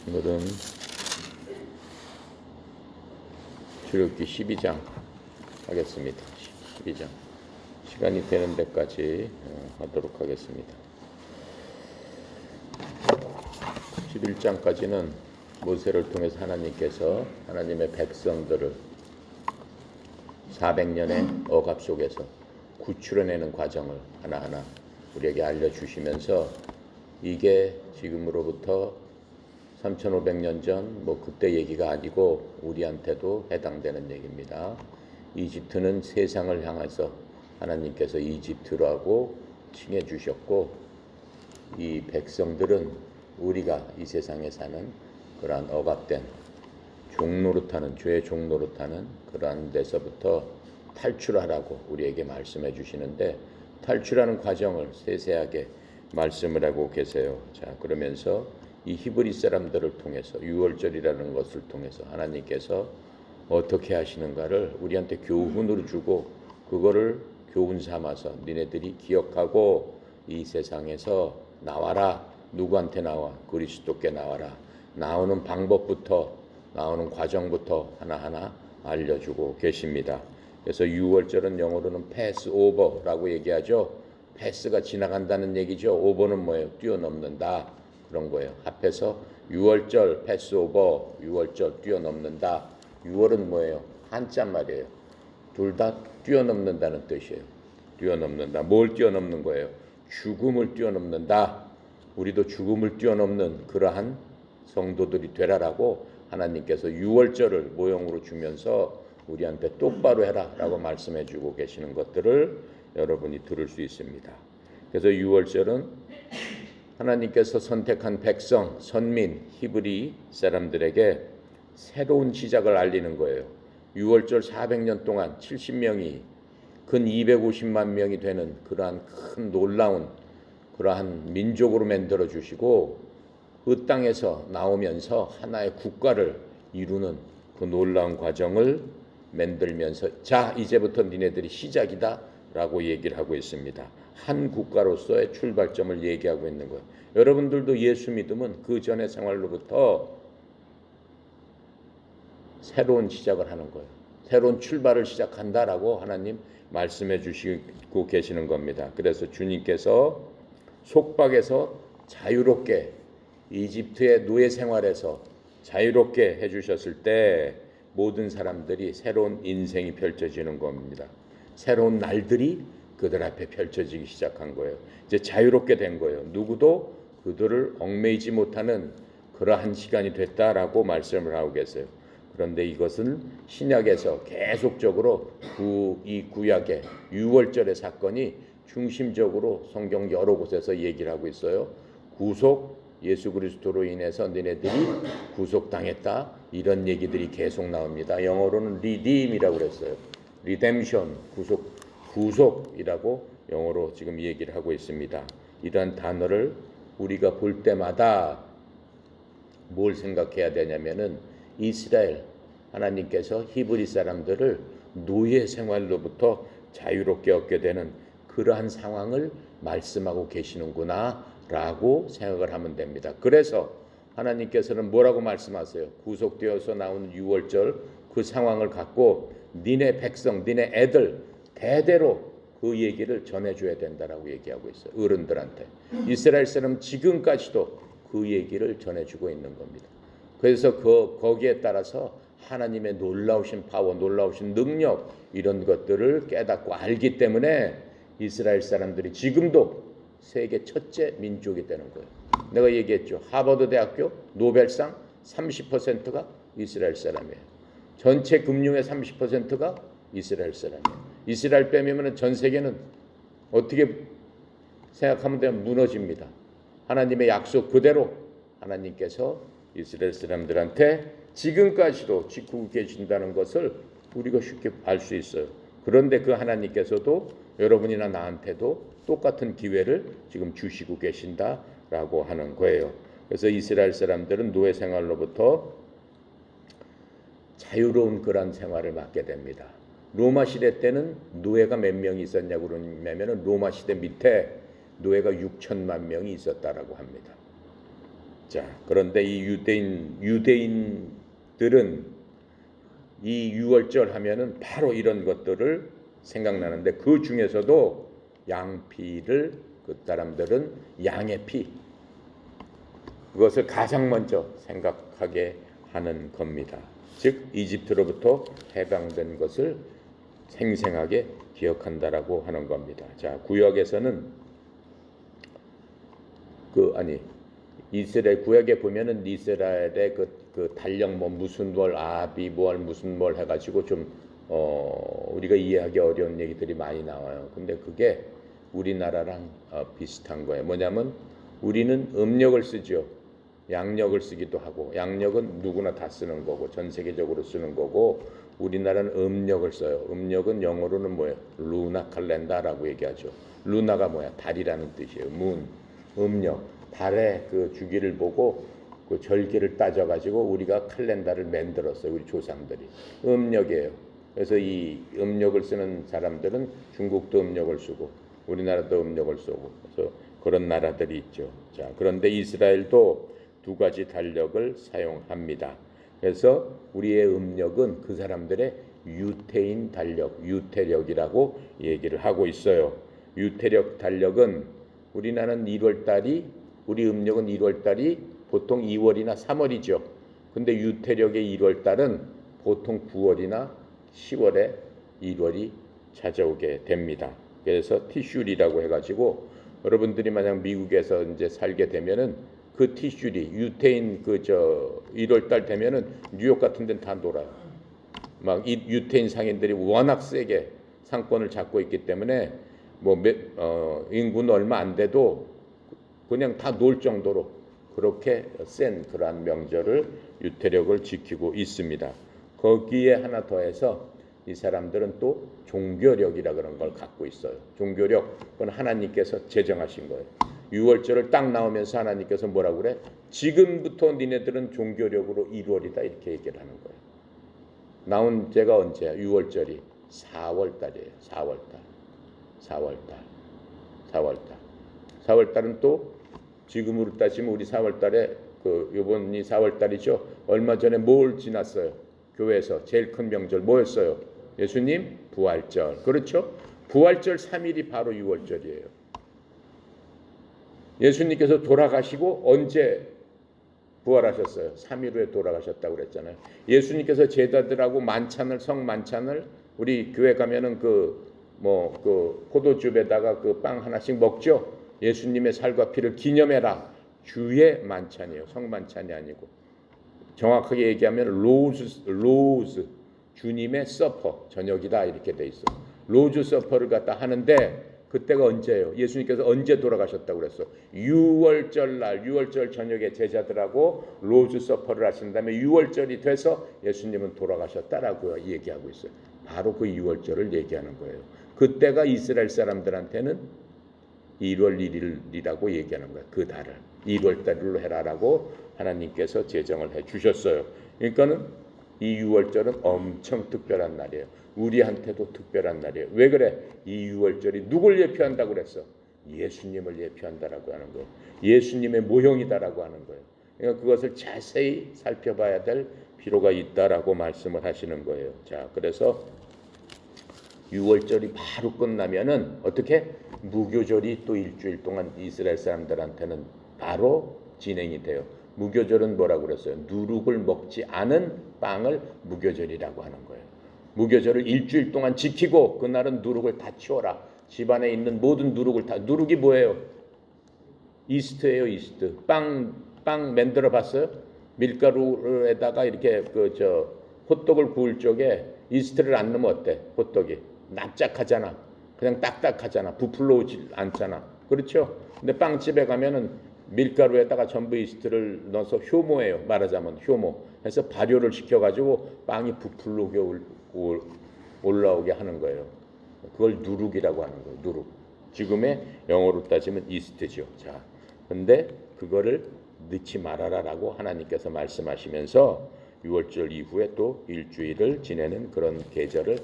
오늘은 출애굽기 12장 하겠습니다. 12장 시간이 되는 데까지 하도록 하겠습니다. 11장까지는 모세를 통해서 하나님께서 하나님의 백성들을 400년의 억압 속에서 구출해내는 과정을 하나하나 우리에게 알려주시면서 이게 지금으로부터 3,500년 전 그때 얘기가 아니고 우리한테도 해당되는 얘기입니다. 이집트는 세상을 향해서 하나님께서 이집트라고 칭해 주셨고, 이 백성들은 우리가 이 세상에 사는 그러한 억압된 종노릇하는, 죄의 종노릇하는 그러한 데서부터 탈출하라고 우리에게 말씀해 주시는데, 탈출하는 과정을 세세하게 말씀을 하고 계세요. 자, 그러면서 이 히브리 사람들을 통해서 유월절이라는 것을 통해서 하나님께서 어떻게 하시는가를 우리한테 교훈으로 주고, 그거를 교훈 삼아서 니네들이 기억하고 이 세상에서 나와라. 누구한테 나와? 그리스도께 나와라. 나오는 방법부터, 나오는 과정부터 하나하나 알려주고 계십니다. 그래서 유월절은 영어로는 패스오버라고 얘기하죠. 패스가 지나간다는 얘기죠. 오버는 뭐예요? 뛰어넘는다. 그런 거예요. 합해서 유월절, 패스오버, 유월절 뛰어넘는다. 유월은 뭐예요? 한자 말이에요. 둘 다 뛰어넘는다는 뜻이에요. 뛰어넘는다. 뭘 뛰어넘는 거예요? 죽음을 뛰어넘는다. 우리도 죽음을 뛰어넘는 그러한 성도들이 되라라고 하나님께서 유월절을 모형으로 주면서 우리한테 똑바로 해라 라고 말씀해 주고 계시는 것들을 여러분이 들을 수 있습니다. 그래서 유월절은 하나님께서 선택한 백성, 선민, 히브리 사람들에게 새로운 시작을 알리는 거예요. 유월절 400년 동안 70명이 근 250만 명이 되는 그러한 큰 놀라운 그러한 민족으로 만들어 주시고, 그 땅에서 나오면서 하나의 국가를 이루는 그 놀라운 과정을 만들면서, 자, 이제부터 니네들이 시작이다 라고 얘기를 하고 있습니다. 한 국가로서의 출발점을 얘기하고 있는 거예요. 여러분들도 예수 믿으면 그 전의 생활로부터 새로운 시작을 하는 거예요. 새로운 출발을 시작한다라고 하나님 말씀해 주시고 계시는 겁니다. 그래서 주님께서 속박에서 자유롭게, 이집트의 노예 생활에서 자유롭게 해주셨을 때 모든 사람들이 새로운 인생이 펼쳐지는 겁니다. 새로운 날들이 그들 앞에 펼쳐지기 시작한 거예요. 이제 자유롭게 된 거예요. 누구도 그들을 얽매이지 못하는 그러한 시간이 됐다라고 말씀을 하고 계세요. 그런데 이것은 신약에서 계속적으로 이 구약의 유월절의 사건이 중심적으로 성경 여러 곳에서 얘기를 하고 있어요. 구속, 예수 그리스도로 인해서 너네들이 구속당했다, 이런 얘기들이 계속 나옵니다. 영어로는 redeem이라고 그랬어요. redemption, 구속이라고 영어로 지금 얘기를 하고 있습니다. 이러한 단어를 우리가 볼 때마다 뭘 생각해야 되냐면은, 이스라엘, 하나님께서 히브리 사람들을 노예 생활로부터 자유롭게 얻게 되는 그러한 상황을 말씀하고 계시는구나 라고 생각을 하면 됩니다. 그래서 하나님께서는 뭐라고 말씀하세요? 구속되어서 나온 유월절 그 상황을 갖고 니네 백성, 니네 애들 대대로 그 얘기를 전해줘야 된다라고 얘기하고 있어요. 어른들한테. 이스라엘 사람 지금까지도 그 얘기를 전해주고 있는 겁니다. 그래서 거기에 따라서 하나님의 놀라우신 파워, 놀라우신 능력, 이런 것들을 깨닫고 알기 때문에 이스라엘 사람들이 지금도 세계 첫째 민족이 되는 거예요. 내가 얘기했죠. 하버드 대학교 노벨상 30%가 이스라엘 사람이에요. 전체 금융의 30%가 이스라엘 사람이에요. 이스라엘 빼면 전 세계는 어떻게 생각하면 되면 무너집니다. 하나님의 약속 그대로 하나님께서 이스라엘 사람들한테 지금까지도 지키고 계신다는 것을 우리가 쉽게 알 수 있어요. 그런데 그 하나님께서도 여러분이나 나한테도 똑같은 기회를 지금 주시고 계신다라고 하는 거예요. 그래서 이스라엘 사람들은 노예 생활로부터 자유로운 그런 생활을 맡게 됩니다. 로마 시대 때는 노예가 몇 명이 있었냐고 그러냐면, 로마 시대 밑에 노예가 6천만 명이 있었다라고 합니다. 자, 그런데 이 유대인들은 이 유월절 하면은 바로 이런 것들을 생각나는데 그 중에서도 양피를 그 사람들은 양의 피 그것을 가장 먼저 생각하게 하는 겁니다. 즉 이집트로부터 해방된 것을 생생하게 기억한다라고 하는 겁니다. 자, 구약에서는 이스라엘 구약에 보면은 이스라엘의 그 달력 뭐 무슨 월 아비 뭘 무슨 월 해가지고 좀 우리가 이해하기 어려운 얘기들이 많이 나와요. 근데 그게 우리나라랑 비슷한 거예요. 뭐냐면 우리는 음력을 쓰죠. 양력을 쓰기도 하고 양력은 누구나 다 쓰는 거고 전 세계적으로 쓰는 거고 우리나라는 음력을 써요. 음력은 영어로는 뭐예요? 루나 칼렌다라고 얘기하죠. 루나가 뭐야? 달이라는 뜻이에요. 문, 음력, 달의 그 주기를 보고 그 절기를 따져가지고 우리가 칼렌다를 만들었어요. 우리 조상들이. 음력이에요. 그래서 이 음력을 쓰는 사람들은 중국도 음력을 쓰고 우리나라도 음력을 쓰고 그래서 그런 나라들이 있죠. 자, 그런데 이스라엘도 두 가지 달력을 사용합니다. 그래서 우리의 음력은 그 사람들의 유태인 달력, 유태력이라고 얘기를 하고 있어요. 유태력 달력은 우리나라는 1월 달이 우리 음력은 1월 달이 보통 2월이나 3월이죠. 근데 유태력의 1월 달은 보통 9월이나 10월에 1월이 찾아오게 됩니다. 그래서 티슈리라고 해가지고 여러분들이 만약 미국에서 이제 살게 되면은 그 티슈리 유태인 1월 달 되면은 뉴욕 같은 데는 다 놀아요. 막 이 유태인 상인들이 워낙 세게 상권을 잡고 있기 때문에 인구는 얼마 안 돼도 그냥 다 놀 정도로 그렇게 센 그러한 명절을 유태력을 지키고 있습니다. 거기에 하나 더해서 이 사람들은 또 종교력이라 그런 걸 갖고 있어요. 종교력, 그건 하나님께서 제정하신 거예요. 6월절을 딱 나오면서 하나님께서 뭐라고 그래? 지금부터 니네들은 종교력으로 1월이다 이렇게 얘기를 하는 거예요. 나온 제가 언제야? 6월절이 4월달이에요. 4월달은 또 지금으로 따지면 우리 4월달에 요번이 4월달이죠. 얼마 전에 뭘 지났어요? 교회에서 제일 큰 명절 뭐였어요? 예수님 부활절. 그렇죠? 부활절 3일이 바로 6월절이에요. 예수님께서 돌아가시고 언제 부활하셨어요? 3일 후에 돌아가셨다고 그랬잖아요. 예수님께서 제자들하고 성만찬을 우리 교회 가면은 포도즙에다가 그 빵 하나씩 먹죠. 예수님의 살과 피를 기념해라. 주의 만찬이에요. 성만찬이 아니고. 정확하게 얘기하면 로즈 주님의 서퍼 저녁이다 이렇게 돼 있어. 로즈 서퍼를 갖다 하는데 그때가 언제예요? 예수님께서 언제 돌아가셨다고 그랬어? 6월절 저녁에 제자들하고 로즈 서퍼를 하신 다음에 6월절이 돼서 예수님은 돌아가셨다라고 얘기하고 있어요. 바로 그 6월절을 얘기하는 거예요. 그때가 이스라엘 사람들한테는 1월 1일이라고 얘기하는 거예요. 그 달을 1월달로 해라라고 하나님께서 제정을 해주셨어요. 그러니까는 이 6월절은 엄청 특별한 날이에요. 우리한테도 특별한 날이에요. 왜 그래? 이 6월절이 누굴 예표한다고 그랬어? 예수님을 예표한다라고 하는 거예요. 예수님의 모형이다라고 하는 거예요. 그러니까 그것을 자세히 살펴봐야 될 필요가 있다라고 말씀을 하시는 거예요. 자, 그래서 6월절이 바로 끝나면은 어떻게? 무교절이 또 일주일 동안 이스라엘 사람들한테는 바로 진행이 돼요. 무교절은 뭐라고 그랬어요? 누룩을 먹지 않은 빵을 무교절이라고 하는 거예요. 무교절을 일주일 동안 지키고 그날은 누룩을 다 치워라. 집안에 있는 모든 누룩을 다. 누룩이 뭐예요? 이스트예요. 이스트. 빵 만들어 봤어요? 밀가루에다가 이렇게 호떡을 구울 적에 이스트를 안 넣으면 어때? 호떡이 납작하잖아. 그냥 딱딱하잖아. 부풀러 오지 않잖아. 그렇죠? 근데 빵집에 가면은 밀가루에다가 전부 이스트를 넣어서 효모예요. 말하자면 효모. 해서 발효를 시켜가지고 빵이 부풀르게 올라오게 하는 거예요. 그걸 누룩이라고 하는 거예요. 누룩. 지금의 영어로 따지면 이스트죠. 자, 근데 그거를 넣지 말아라라고 하나님께서 말씀하시면서 6월절 이후에 또 일주일을 지내는 그런 계절을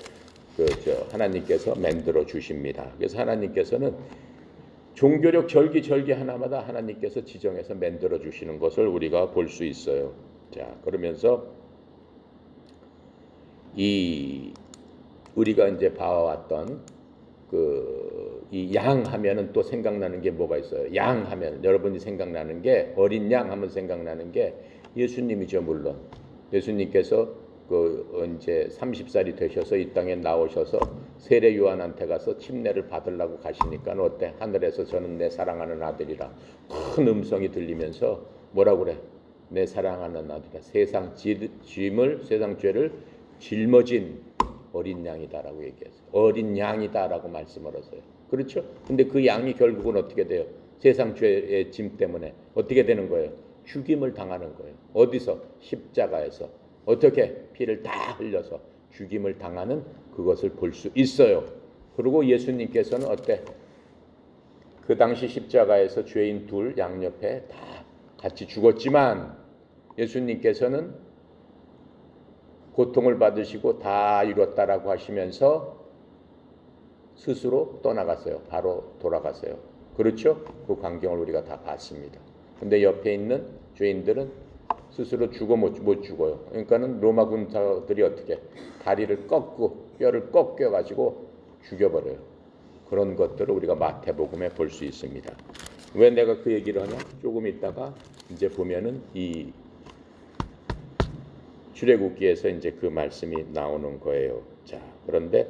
하나님께서 만들어 주십니다. 그래서 하나님께서는 종교적 절기 하나마다 하나님께서 지정해서 만들어 주시는 것을 우리가 볼 수 있어요. 자, 그러면서 이 우리가 이제 봐왔던 이 양 하면은 또 생각나는 게 뭐가 있어요? 양 하면 여러분이 생각나는 게 어린 양 하면 생각나는 게 예수님이죠. 물론 예수님께서 이제 30살이 되셔서 이 땅에 나오셔서 세례 요한한테 가서 침례를 받으려고 가시니까 어때? 하늘에서 저는 내 사랑하는 아들이라 큰 음성이 들리면서 뭐라고 그래? 내 사랑하는 아들이라 세상 죄를 짊어진 어린 양이다라고 얘기했어요. 어린 양이다라고 말씀을 하세요. 그렇죠? 근데 그 양이 결국은 어떻게 돼요? 세상 죄의 짐 때문에 어떻게 되는 거예요? 죽임을 당하는 거예요. 어디서? 십자가에서. 어떻게? 피를 다 흘려서 죽임을 당하는 그것을 볼 수 있어요. 그리고 예수님께서는 어때? 그 당시 십자가에서 죄인 둘 양옆에 다 같이 죽었지만 예수님께서는 고통을 받으시고 다 이뤘다라고 하시면서 스스로 떠나갔어요. 바로 돌아갔어요. 그렇죠? 그 광경을 우리가 다 봤습니다. 근데 옆에 있는 죄인들은 스스로 죽어 못 죽어요. 그러니까는 로마 군사들이 어떻게 다리를 꺾고 뼈를 꺾여 가지고 죽여버려요. 그런 것들을 우리가 마태복음에 볼 수 있습니다. 왜 내가 그 얘기를 하냐? 조금 있다가 이제 보면은 이 출애굽기에서 이제 그 말씀이 나오는 거예요. 자, 그런데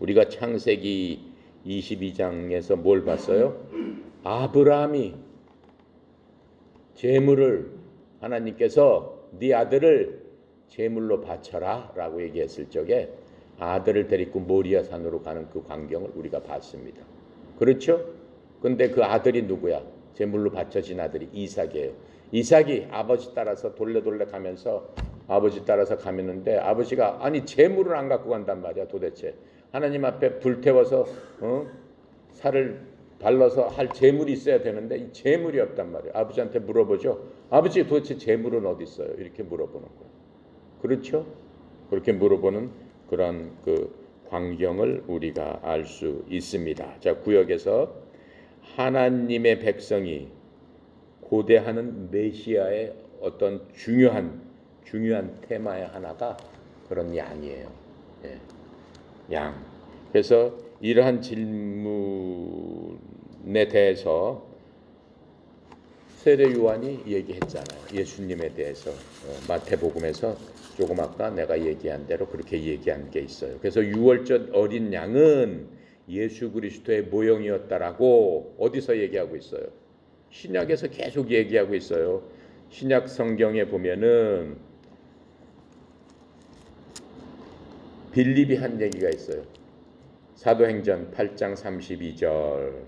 우리가 창세기 22장에서 뭘 봤어요? 아브라함이 제물을 하나님께서 네 아들을 제물로 바쳐라 라고 얘기했을 적에 아들을 데리고 모리아 산으로 가는 그 광경을 우리가 봤습니다. 그렇죠? 근데 그 아들이 누구야? 제물로 바쳐진 아들이 이삭이에요. 이삭이 아버지 따라서 돌레 가면서 아버지 따라서 가면는데 아버지가 아니 제물을 안 갖고 간단 말이야. 도대체 하나님 앞에 불태워서 살을 발라서 할 제물이 있어야 되는데 이 제물이 없단 말이에요. 아버지한테 물어보죠. 아버지 도대체 제물은 어디 있어요? 이렇게 물어보는 거예요. 그렇죠? 그렇게 물어보는 그런 그 광경을 우리가 알 수 있습니다. 자, 구역에서 하나님의 백성이 고대하는 메시아의 어떤 중요한 테마의 하나가 그런 양이에요. 예. 양. 그래서 이러한 질문에 대해서 세례 요한이 얘기했잖아요. 예수님에 대해서 마태복음에서 조금 아까 내가 얘기한 대로 그렇게 얘기한 게 있어요. 그래서 유월절 어린 양은 예수 그리스도의 모형이었다라고 어디서 얘기하고 있어요? 신약에서 계속 얘기하고 있어요. 신약 성경에 보면은 빌립이 한 얘기가 있어요. 사도행전 8장 32절.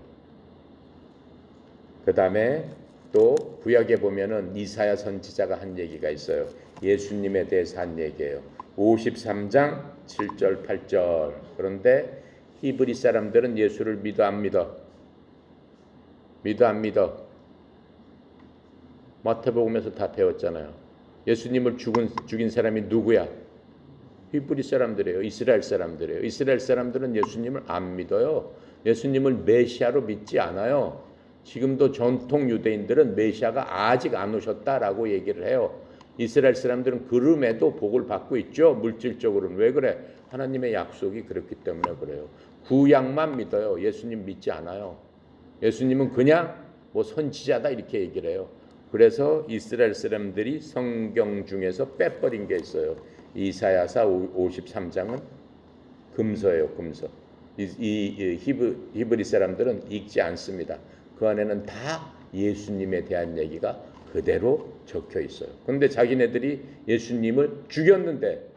그 다음에 또 구약에 보면은 이사야 선지자가 한 얘기가 있어요. 예수님에 대해서 한 얘기예요. 53장 7절 8절. 그런데 히브리 사람들은 예수를 믿어 안 믿어? 믿어 안 믿어? 마태복음에서 다 배웠잖아요. 예수님을 죽인 사람이 누구야? 히브리 사람들이에요. 이스라엘 사람들이에요. 이스라엘 사람들은 예수님을 안 믿어요. 예수님을 메시아로 믿지 않아요. 지금도 전통 유대인들은 메시아가 아직 안 오셨다라고 얘기를 해요. 이스라엘 사람들은 그럼에도 복을 받고 있죠. 물질적으로는. 왜 그래? 하나님의 약속이 그렇기 때문에 그래요. 구약만 믿어요. 예수님 믿지 않아요. 예수님은 그냥 뭐 선지자다 이렇게 얘기를 해요. 그래서 이스라엘 사람들이 성경 중에서 빼버린 게 있어요. 이사야서 53장은 금서예요. 금서. 이 히브리 사람들은 읽지 않습니다. 그 안에는 다 예수님에 대한 얘기가 그대로 적혀 있어요. 그런데 자기네들이 예수님을 죽였는데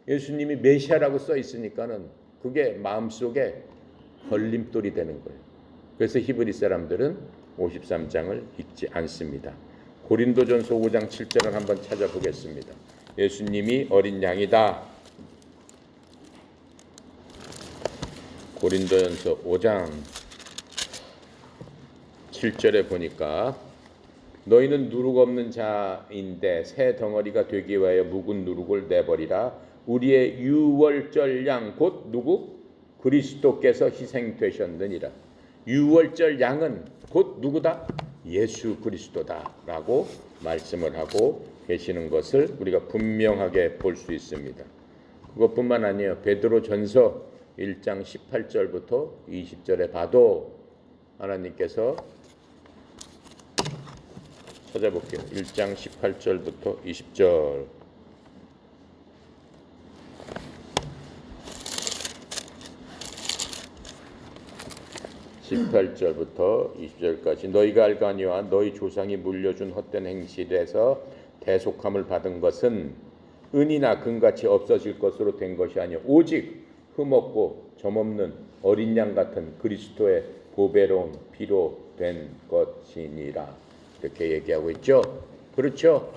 예수님이 메시아라고 써 있으니까는 그게 마음속에 걸림돌이 되는 거예요. 그래서 히브리 사람들은 53장을 읽지 않습니다. 고린도전서 5장 7절을 한번 찾아보겠습니다. 예수님이 어린 양이다. 고린도전서 5장 7절에 보니까 너희는 누룩 없는 자인데 새 덩어리가 되기 위하여 묵은 누룩을 내버리라. 우리의 유월절 양 곧 누구? 그리스도께서 희생되셨느니라. 유월절 양은 곧 누구다? 예수 그리스도다라고 말씀을 하고 계시는 것을 우리가 분명하게 볼 수 있습니다. 그것뿐만 아니에요. 베드로전서 1장 18절부터 20절에 봐도 하나님께서 찾아볼게요. 1장 18절부터 20절. (18절부터) (20절까지) 너희가 알거니와 너희 조상이 물려준 헛된 행실에서 대속함을 받은 것은 은이나 금같이 없어질 것으로 된 것이 아니요 오직 흠없고 점없는 어린 양 같은 그리스도의 보배로운 피로 된 것이니라. 이렇게 얘기하고 있죠. 그렇죠?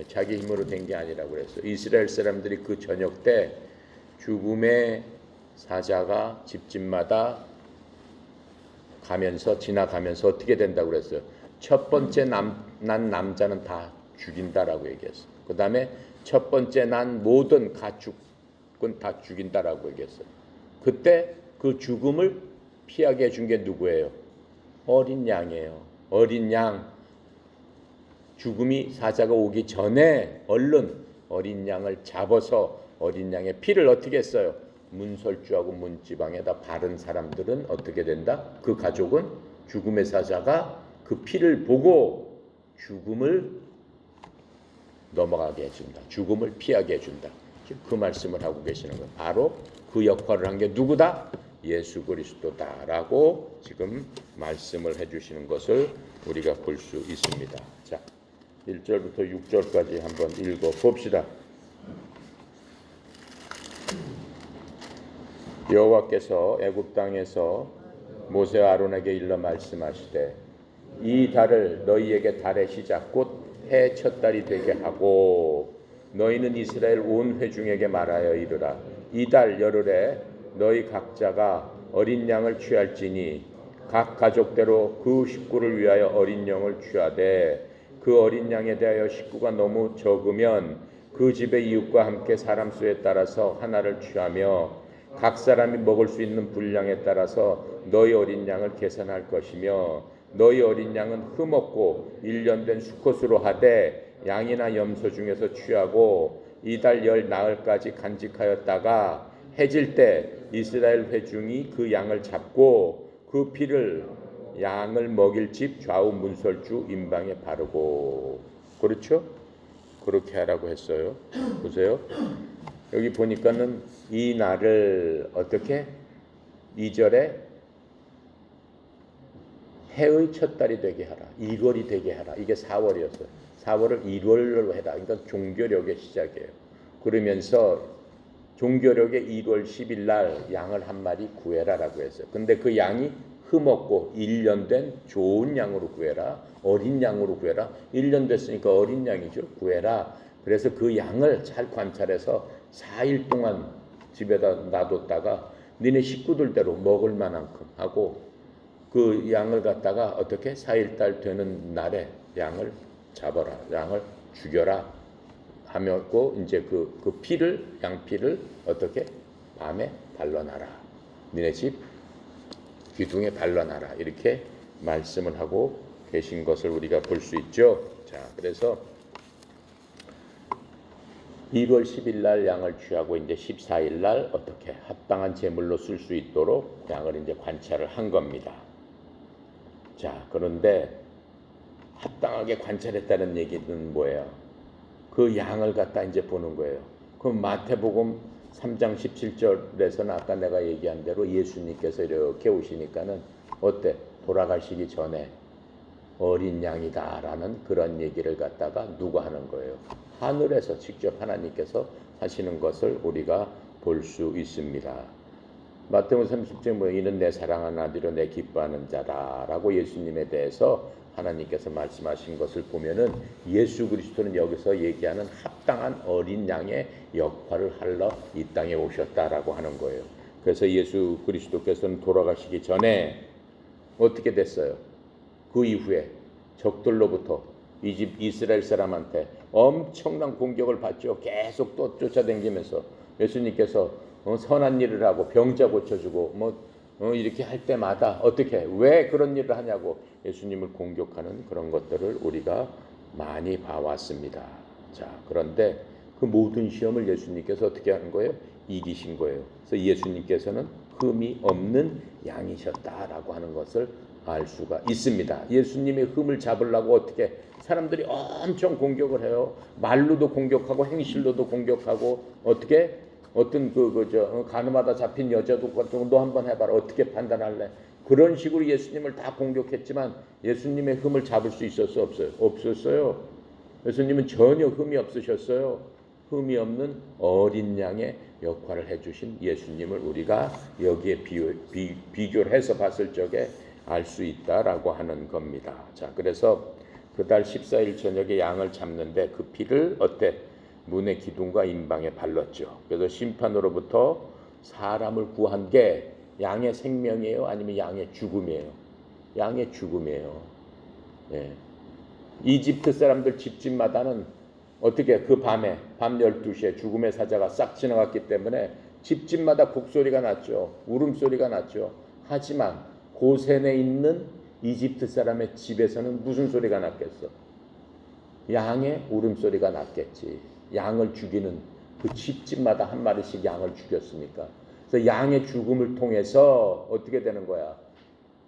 자기 힘으로 된 게 아니라고 그랬어요. 이스라엘 사람들이 그 저녁 때 죽음의 사자가 집집마다 지나가면서 어떻게 된다고 그랬어요? 첫 번째 난 남자는 다 죽인다라고 얘기했어요. 그 다음에 첫 번째 난 모든 가축은 다 죽인다라고 얘기했어요. 그때 그 죽음을 피하게 해준 게 누구예요? 어린 양이에요. 어린 양. 죽음이 사자가 오기 전에 얼른 어린 양을 잡아서 어린 양의 피를 어떻게 했어요? 문설주하고 문지방에다 바른 사람들은 어떻게 된다? 그 가족은 죽음의 사자가 그 피를 보고 죽음을 넘어가게 해준다. 죽음을 피하게 해준다. 그 말씀을 하고 계시는 거예요. 바로 그 역할을 한 게 누구다? 예수 그리스도다라고 지금 말씀을 해주시는 것을 우리가 볼 수 있습니다. 자, 1절부터 6절까지 한번 읽어봅시다. 여호와께서 애굽 땅에서 모세와 아론에게 일러 말씀하시되 이 달을 너희에게 달의 시작 곧 해 첫 달이 되게 하고 너희는 이스라엘 온 회중에게 말하여 이르라. 이 달 열흘에 너희 각자가 어린 양을 취할지니 각 가족대로 그 식구를 위하여 어린 양을 취하되 그 어린 양에 대하여 식구가 너무 적으면 그 집의 이웃과 함께 사람 수에 따라서 하나를 취하며 각 사람이 먹을 수 있는 분량에 따라서 너희 어린 양을 계산할 것이며 너희 어린 양은 흠없고 1년 된 수컷으로 하되 양이나 염소 중에서 취하고 이달 열 나흘까지 간직하였다가 해질 때 이스라엘 회중이 그 양을 잡고 그 피를 양을 먹일 집 좌우 문설주 임방에 바르고. 그렇죠? 그렇게 하라고 했어요. 보세요. 여기 보니까는 이 날을 어떻게 2절에 해의 첫 달이 되게 하라. 1월이 되게 하라. 이게 4월이었어요. 4월을 1월로 해라. 그러니까 종교력의 시작이에요. 그러면서 종교력의 1월 10일 날 양을 한 마리 구해라라고 했어요. 근데 그 양이 흠없고 1년 된 좋은 양으로 구해라. 어린 양으로 구해라. 1년 됐으니까 어린 양이죠. 구해라. 그래서 그 양을 잘 관찰해서 4일 동안 집에다 놔뒀다가 니네 식구들대로 먹을 만한큼 하고 그 양을 갖다가 어떻게 4일달 되는 날에 양을 잡아라. 양을 죽여라. 하면고 이제 그 피를 양피를 어떻게 밤에 발라놔라. 니네 집 기둥에 발라놔라. 이렇게 말씀을 하고 계신 것을 우리가 볼 수 있죠. 자, 그래서 1월 10일 날 양을 취하고 이제 14일 날 어떻게 합당한 제물로 쓸 수 있도록 양을 이제 관찰을 한 겁니다. 자, 그런데 합당하게 관찰했다는 얘기는 뭐예요? 그 양을 갖다 이제 보는 거예요. 그럼 마태복음 3장 17절에서는 아까 내가 얘기한 대로 예수님께서 이렇게 오시니까는 어때? 돌아가시기 전에 어린 양이다라는 그런 얘기를 갖다가 누가 하는 거예요? 하늘에서 직접 하나님께서 하시는 것을 우리가 볼 수 있습니다. 마태복음 30장 뭐 이는 내 사랑하는 아들이요 내 기뻐하는 자다라고 예수님에 대해서 하나님께서 말씀하신 것을 보면은 예수 그리스도는 여기서 얘기하는 합당한 어린 양의 역할을 하러 이 땅에 오셨다라고 하는 거예요. 그래서 예수 그리스도께서는 돌아가시기 전에 어떻게 됐어요? 그 이후에 적들로부터 이 집 이스라엘 사람한테 엄청난 공격을 받죠. 계속 또 쫓아다니면서 예수님께서 선한 일을 하고 병자 고쳐주고 뭐 이렇게 할 때마다 어떻게 왜 그런 일을 하냐고 예수님을 공격하는 그런 것들을 우리가 많이 봐왔습니다. 자, 그런데 그 모든 시험을 예수님께서 어떻게 하는 거예요? 이기신 거예요. 그래서 예수님께서는 흠이 없는 양이셨다라고 하는 것을 알 수가 있습니다. 예수님의 흠을 잡으려고 어떻게 사람들이 엄청 공격을 해요. 말로도 공격하고 행실로도 공격하고 어떻게 어떤 가늠하다 잡힌 여자도 너 한번 해봐라 어떻게 판단할래? 그런 식으로 예수님을 다 공격했지만 예수님의 흠을 잡을 수 있었어 없어요? 없었어요. 예수님은 전혀 흠이 없으셨어요. 흠이 없는 어린 양의 역할을 해주신 예수님을 우리가 여기에 비교를 해서 봤을 적에 알 수 있다라고 하는 겁니다. 자, 그래서 그달 14일 저녁에 양을 잡는데 그 피를 어때? 문의 기둥과 임방에 발랐죠. 그래서 심판으로부터 사람을 구한 게 양의 생명이에요? 아니면 양의 죽음이에요? 양의 죽음이에요. 예. 이집트 사람들 집집마다는 어떻게 그 밤에 밤 12시에 죽음의 사자가 싹 지나갔기 때문에 집집마다 곡소리가 났죠. 울음소리가 났죠. 하지만 고센에 있는 이집트 사람의 집에서는 무슨 소리가 났겠어? 양의 울음소리가 났겠지. 양을 죽이는 그 집집마다 한 마리씩 양을 죽였으니까. 그래서 양의 죽음을 통해서 어떻게 되는 거야?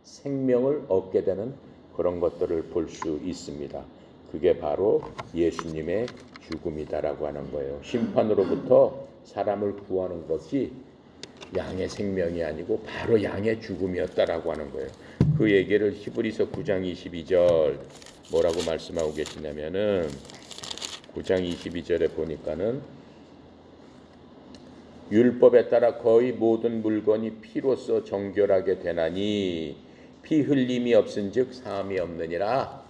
생명을 얻게 되는 그런 것들을 볼 수 있습니다. 그게 바로 예수님의 죽음이다라고 하는 거예요. 심판으로부터 사람을 구하는 것이 양의 생명이 아니고 바로 양의 죽음이었다라고 하는 거예요. 그 얘기를 히브리서 9장 22절 뭐라고 말씀하고 계시냐면은 9장 22절에 보니까는 율법에 따라 거의 모든 물건이 피로써 정결하게 되나니 피 흘림이 없은즉 사함이 없느니라.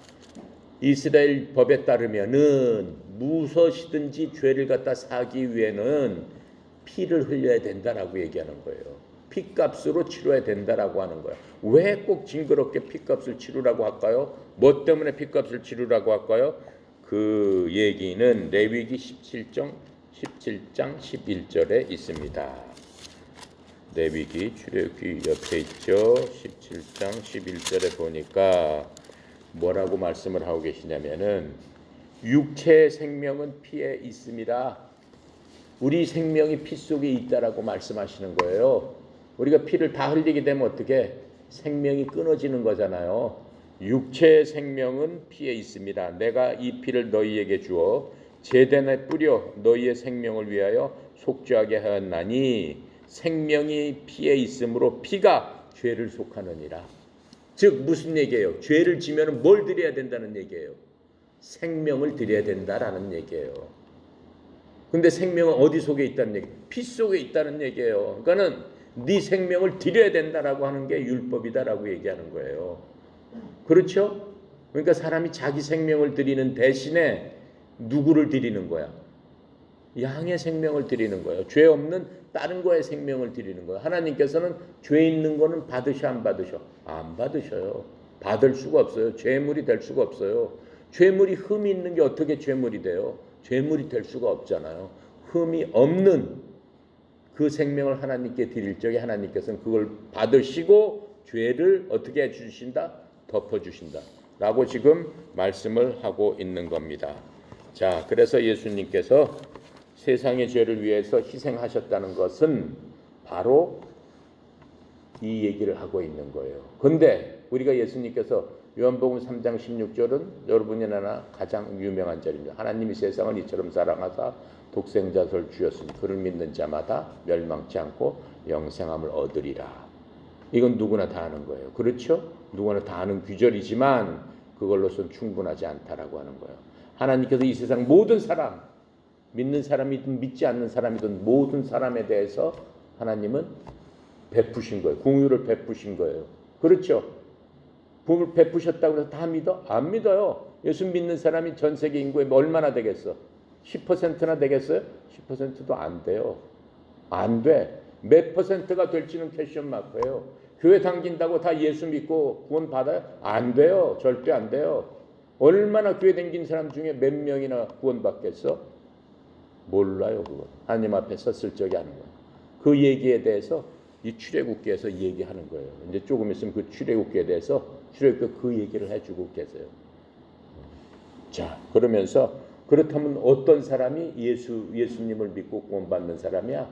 이스라엘 법에 따르면은 무엇이든지 죄를 갖다 사기 위해는 피를 흘려야 된다라고 얘기하는 거예요. 피값으로 치러야 된다라고 하는 거예요. 왜 꼭 징그럽게 피값을 치르라고 할까요? 뭐 때문에 피값을 치르라고 할까요? 그 얘기는 레위기 17장 11절에 있습니다. 레위기 출애굽기 옆에 있죠. 17장 11절에 보니까 뭐라고 말씀을 하고 계시냐면은 육체의 생명은 피에 있습니다. 우리 생명이 피 속에 있다라고 말씀하시는 거예요. 우리가 피를 다 흘리게 되면 어떻게 생명이 끊어지는 거잖아요. 육체의 생명은 피에 있습니다. 내가 이 피를 너희에게 주어 제단에 뿌려 너희의 생명을 위하여 속죄하게 하였나니 생명이 피에 있으므로 피가 죄를 속하느니라. 즉 무슨 얘기예요? 죄를 지면 뭘 드려야 된다는 얘기예요? 생명을 드려야 된다라는 얘기예요. 근데 생명은 어디 속에 있다는 얘기? 피 속에 있다는 얘기예요. 그러니까는 네 생명을 드려야 된다라고 하는 게 율법이다라고 얘기하는 거예요. 그렇죠? 그러니까 사람이 자기 생명을 드리는 대신에 누구를 드리는 거야? 양의 생명을 드리는 거예요. 죄 없는 다른 거의 생명을 드리는 거예요. 하나님께서는 죄 있는 거는 받으셔 안 받으셔? 안 받으셔요. 받을 수가 없어요. 죄물이 될 수가 없어요. 죄물이 흠이 있는 게 어떻게 죄물이 돼요? 죄물이 될 수가 없잖아요. 흠이 없는 그 생명을 하나님께 드릴 적에 하나님께서는 그걸 받으시고 죄를 어떻게 해주신다? 덮어주신다 라고 지금 말씀을 하고 있는 겁니다. 자, 그래서 예수님께서 세상의 죄를 위해서 희생하셨다는 것은 바로 이 얘기를 하고 있는 거예요. 근데 우리가 예수님께서 요한복음 3장 16절은 여러분이 아나 가장 유명한 절입니다. 하나님이 세상을 이처럼 사랑하사 독생자를 주셨으니 그를 믿는 자마다 멸망치 않고 영생함을 얻으리라. 이건 누구나 다 아는 거예요. 그렇죠? 누구나 다 아는 규절이지만 그걸로선 충분하지 않다라고 하는 거예요. 하나님께서 이 세상 모든 사람, 믿는 사람이든 믿지 않는 사람이든 모든 사람에 대해서 하나님은 베푸신 거예요. 공유를 베푸신 거예요. 그렇죠? 복을 베푸셨다고 해서 다 믿어? 안 믿어요. 예수 믿는 사람이 전 세계 인구의 얼마나 되겠어? 10%나 되겠어요? 10%도 안 돼요. 안 돼. 몇 퍼센트가 될지는 퀘스천 마크예요. 교회 다닌다고 다 예수 믿고 구원 받아요? 안 돼요. 절대 안 돼요. 얼마나 교회 다닌 사람 중에 몇 명이나 구원 받겠어? 몰라요. 그거 하나님 앞에 섰을 적에 하는 거예요. 그 얘기에 대해서 이 출애굽기에서 얘기하는 거예요. 이제 조금 있으면 그 출애굽기에 대해서 출애굽기 그 얘기를 해주고 계세요. 자, 그러면서 그렇다면 어떤 사람이 예수님을 믿고 구원받는 사람이야?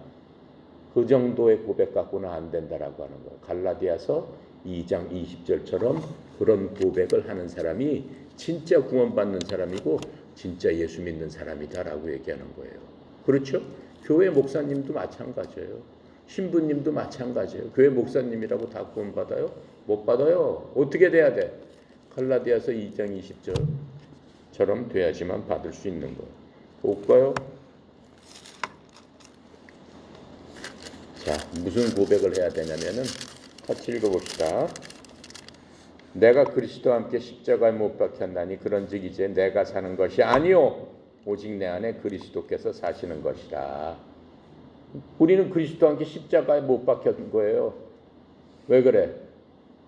그 정도의 고백 갖고는 안 된다라고 하는 거예요. 갈라디아서 2장 20절처럼 그런 고백을 하는 사람이 진짜 구원받는 사람이고 진짜 예수 믿는 사람이다라고 얘기하는 거예요. 그렇죠? 교회 목사님도 마찬가지예요. 신부님도 마찬가지예요. 교회 목사님이라고 다 구원받아요? 못 받아요. 어떻게 돼야 돼? 갈라디아서 2장 20절처럼 돼야지만 받을 수 있는 거예요. 볼까요? 자, 무슨 고백을 해야 되냐면은 같이 읽어봅시다. 내가 그리스도와 함께 십자가에 못 박혔나니 그런즉 이제 내가 사는 것이 아니요 오직 내 안에 그리스도께서 사시는 것이라. 우리는 그리스도와 함께 십자가에 못 박힌 거예요. 왜 그래?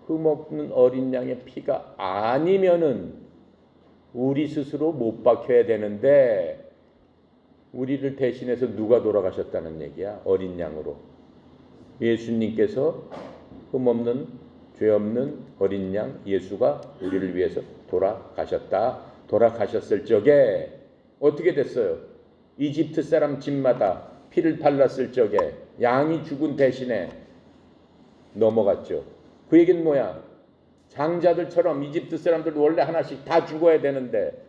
흠없는 어린 양의 피가 아니면은 우리 스스로 못 박혀야 되는데 우리를 대신해서 누가 돌아가셨다는 얘기야? 어린 양으로. 예수님께서 흠없는 죄 없는 어린 양 예수가 우리를 위해서 돌아가셨다. 돌아가셨을 적에 어떻게 됐어요? 이집트 사람 집마다 피를 발랐을 적에 양이 죽은 대신에 넘어갔죠. 그 얘기는 뭐야? 장자들처럼 이집트 사람들 원래 하나씩 다 죽어야 되는데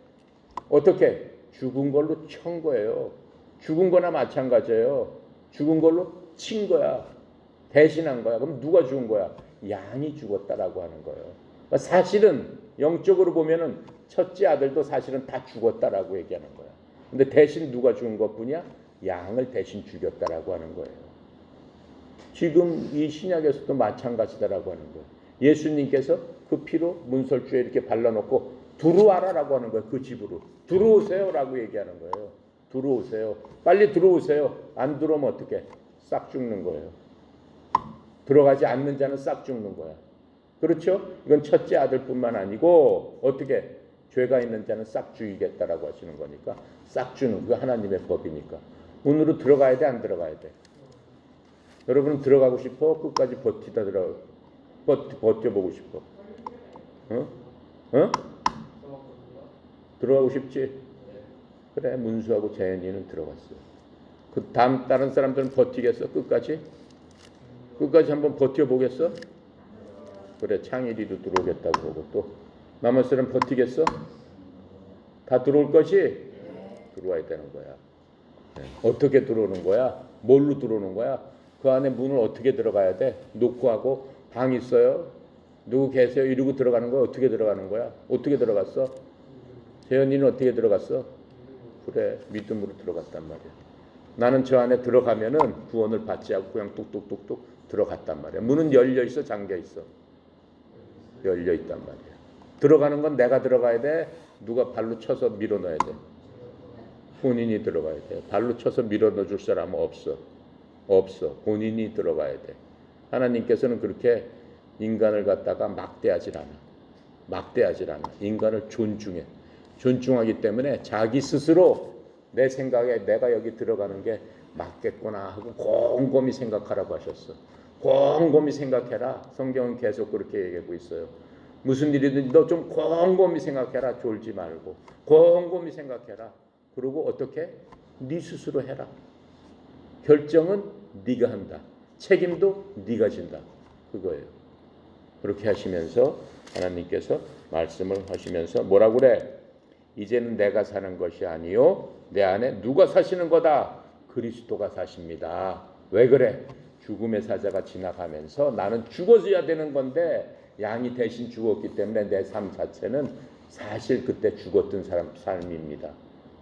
어떻게? 죽은 걸로 친 거예요. 죽은 거나 마찬가지예요. 죽은 걸로 친 거야. 대신한 거야. 그럼 누가 죽은 거야? 양이 죽었다라고 하는 거예요. 그러니까 사실은 영적으로 보면은 첫째 아들도 사실은 다 죽었다라고 얘기하는 거야. 근데 대신 누가 죽은 것뿐이야? 양을 대신 죽였다라고 하는 거예요. 지금 이 신약에서도 마찬가지다라고 하는 거예요. 예수님께서 그 피로 문설주에 이렇게 발라놓고 들어와라라고 하는 거예요. 그 집으로 들어오세요라고 얘기하는 거예요. 들어오세요. 빨리 들어오세요. 안 들어오면 어떻게? 싹 죽는 거예요. 들어가지 않는 자는 싹 죽는 거야. 그렇죠? 이건 첫째 아들뿐만 아니고 어떻게? 죄가 있는 자는 싹 죽이겠다라고 하시는 거니까 싹 주는 그게 하나님의 법이니까. 문으로 들어가야 돼, 안 들어가야 돼? 여러분은 들어가고 싶어? 끝까지 버티다 버텨보고 싶어? 어? 어? 들어가고 싶지? 그래, 문수하고 재현이는 들어갔어요. 그 다른 사람들은 버티겠어? 끝까지? 끝까지 한번 버텨보겠어? 그래, 창일이도 들어오겠다고 그러고 또 남은 사람 버티겠어? 다 들어올 것이? 들어와야 되는 거야. 네. 어떻게 들어오는 거야? 뭘로 들어오는 거야? 그 안에 문을 어떻게 들어가야 돼? 놓고 하고 방 있어요? 누구 계세요? 이러고 들어가는 거야? 어떻게 들어가는 거야? 어떻게 들어갔어? 재현이는 어떻게 들어갔어? 그래, 믿음으로 들어갔단 말이야. 나는 저 안에 들어가면은 구원을 받지 않고 그냥 뚝뚝뚝뚝 들어갔단 말이야. 문은 열려 있어, 잠겨 있어? 열려 있단 말이야. 들어가는 건 내가 들어가야 돼? 누가 발로 쳐서 밀어 넣어야 돼? 본인이 들어가야 돼. 발로 쳐서 밀어 넣어 줄 사람은 없어. 없어. 본인이 들어가야 돼. 하나님께서는 그렇게 인간을 갖다가 막대하질 않아. 막대하질 않아. 인간을 존중해. 존중하기 때문에 자기 스스로 내 생각에 내가 여기 들어가는 게 맞겠구나 하고 곰곰이 생각하라고 하셨어. 곰곰이 생각해라. 성경은 계속 그렇게 얘기하고 있어요. 무슨 일이든 너 좀 곰곰이 생각해라. 졸지 말고 곰곰이 생각해라. 그리고 어떻게? 네 스스로 해라. 결정은 네가 한다. 책임도 네가 진다. 그거예요. 그렇게 하시면서 하나님께서 말씀을 하시면서 뭐라고 그래? 이제는 내가 사는 것이 아니요 내 안에 누가 사시는 거다? 그리스도가 사십니다. 왜 그래? 죽음의 사자가 지나가면서 나는 죽어져야 되는 건데 양이 대신 죽었기 때문에 내 삶 자체는 사실 그때 죽었던 삶입니다.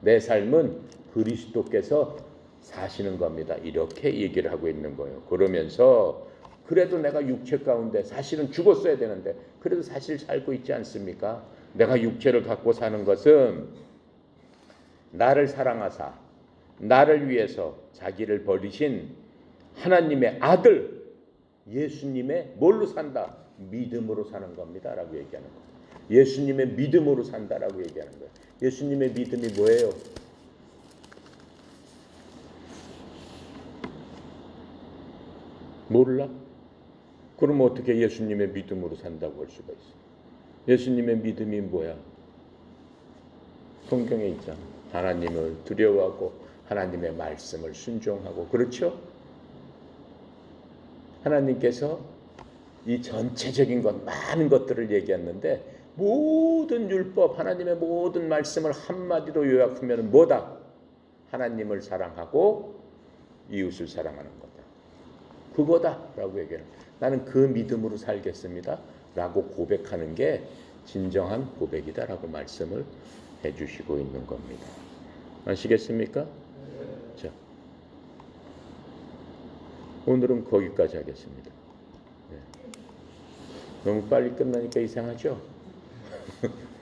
내 삶은 그리스도께서 사시는 겁니다. 이렇게 얘기를 하고 있는 거예요. 그러면서 그래도 내가 육체 가운데 사실은 죽었어야 되는데 그래도 사실 살고 있지 않습니까? 내가 육체를 갖고 사는 것은 나를 사랑하사 나를 위해서 자기를 버리신 하나님의 아들 예수님의 뭘로 산다? 믿음으로 사는 겁니다. 라고 얘기하는 거예요. 예수님의 믿음으로 산다라고 얘기하는 거예요. 예수님의 믿음이 뭐예요? 몰라? 그럼 어떻게 예수님의 믿음으로 산다고 할 수가 있어? 예수님의 믿음이 뭐야? 성경에 있잖아. 하나님을 두려워하고 하나님의 말씀을 순종하고, 그렇죠? 하나님께서 이 전체적인 것, 많은 것들을 얘기했는데 모든 율법, 하나님의 모든 말씀을 한마디로 요약하면 뭐다? 하나님을 사랑하고 이웃을 사랑하는 거다. 그거다라고 얘기해요. 나는 그 믿음으로 살겠습니다 라고 고백하는 게 진정한 고백이다라고 말씀을 해주시고 있는 겁니다. 아시겠습니까? 자, 오늘은 거기까지 하겠습니다. 네. 너무 빨리 끝나니까 이상하죠?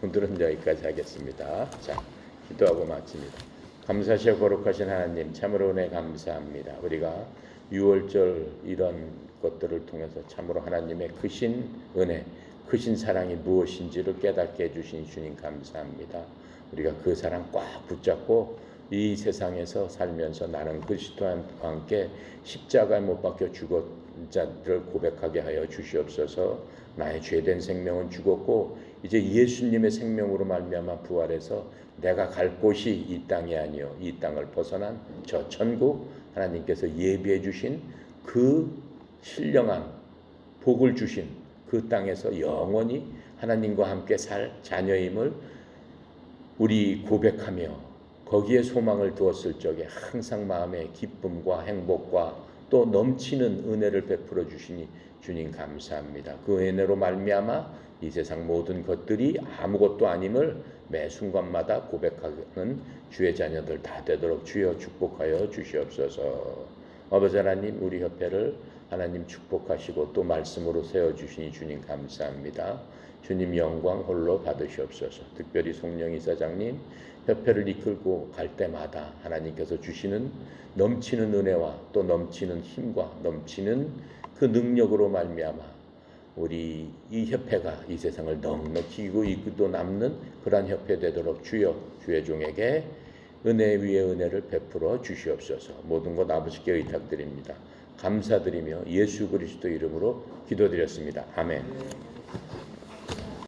오늘은 여기까지 하겠습니다. 자, 기도하고 마칩니다. 감사하시고 거룩하신 하나님, 참으로 은혜 감사합니다. 우리가 6월절 이런 것들을 통해서 참으로 하나님의 크신 은혜, 크신 사랑이 무엇인지를 깨닫게 해주신 주님 감사합니다. 우리가 그 사랑 꽉 붙잡고 이 세상에서 살면서 나는 그리스도와 함께 십자가에 못 박혀 죽은 자들을 고백하게 하여 주시옵소서. 나의 죄된 생명은 죽었고 이제 예수님의 생명으로 말미암아 부활해서 내가 갈 곳이 이 땅이 아니요 이 땅을 벗어난 저 천국, 하나님께서 예비해 주신 그 신령한 복을 주신 그 땅에서 영원히 하나님과 함께 살 자녀임을 우리 고백하며 거기에 소망을 두었을 적에 항상 마음의 기쁨과 행복과 또 넘치는 은혜를 베풀어 주시니 주님 감사합니다. 그 은혜로 말미암아 이 세상 모든 것들이 아무것도 아님을 매 순간마다 고백하는 주의 자녀들 다 되도록 주여 축복하여 주시옵소서. 아버지 하나님, 우리 협회를 하나님 축복하시고 또 말씀으로 세워주시니 주님 감사합니다. 주님 영광 홀로 받으시옵소서. 특별히 송영희 사장님 협회를 이끌고 갈 때마다 하나님께서 주시는 넘치는 은혜와 또 넘치는 힘과 넘치는 그 능력으로 말미암아 우리 이 협회가 이 세상을 넉넉히 이끌고 남는 그러한 협회 되도록 주여 주의 종에게 은혜 위에 은혜를 베풀어 주시옵소서. 모든 것 아버지께 의탁드립니다. 감사드리며 예수 그리스도 이름으로 기도드렸습니다. 아멘.